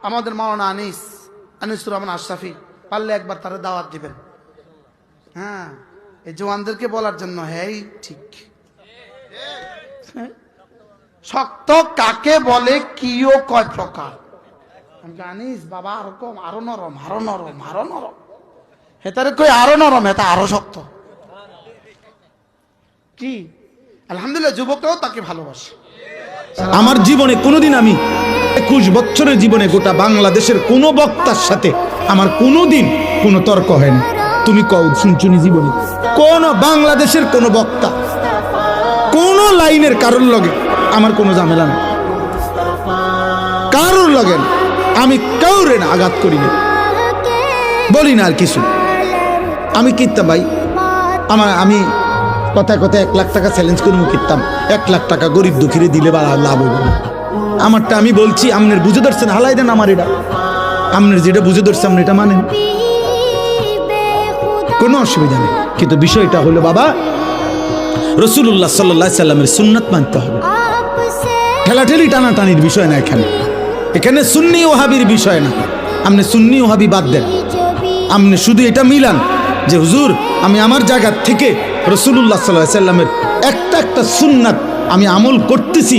আমাদের মাওলানা আনিসুর রহমান আশরাফি পারলে একবার তারা দাওয়াত দিবেন। হ্যাঁ, এই জওয়ানদেরকে বলার জন্য, হ্যাঁ ঠিক। শক্ত কাকে বলে, কিও কয় প্রকার। আমি জানিস বাবা, আরো নরম, আরো নরম, আরো নরম। হেতারে কই আরো নরম, হেতা আরো শক্ত। কি আলহামদুলিল্লাহ, যুবকরাও তাকে ভালোবাসে। আমার জীবনে কোনোদিন, আমি 21 বছরের জীবনে গোটা বাংলাদেশের কোনো বক্তার সাথে আমার কোনোদিন কোনো তর্ক হয়নি। তুমি কও শুনছুনি জীবনে কোন বাংলাদেশের কোনো বক্তা কোন লাইনের কারোর লগে আমার কোনো ঝামেলা নেই, কারোর লগে না। আমি কাউরে না আঘাত করি না, বলি না আর কিছু। আমি কিনতাম ভাই, আমি কথায় কথায় 1 লাখ টাকা চ্যালেঞ্জ করে কিনতাম। 1 লাখ টাকা গরিব দুঃখীরে দিলে বা লাভ হইব না। আমারটা আমি বলছি, আমনের বুঝে ধরছেন, হালাই দেন আমার এটা। আমনের যেটা বুঝে ধরছে আপনি এটা মানেন, কোনো অসুবিধা নেই। কিন্তু বিষয়টা হলো বাবা, রাসূলুল্লাহ সাল্লাল্লাহু আলাইহি সাল্লামের সুন্নাত মানতে হবে। ঠেলাঠেলি টানাটানির বিষয় না এখানে সুন্নি ওহাবির বিষয় না। আপনি সুন্নি ওহাবি বাদ দেন, আপনি শুধু এটা মিলান যে হুজুর আমি আমার জায়গা থেকে রাসূলুল্লাহ সাল্লাল্লাহু আলাইহি সাল্লামের একটা সুন্নাত আমি আমল করতেছি।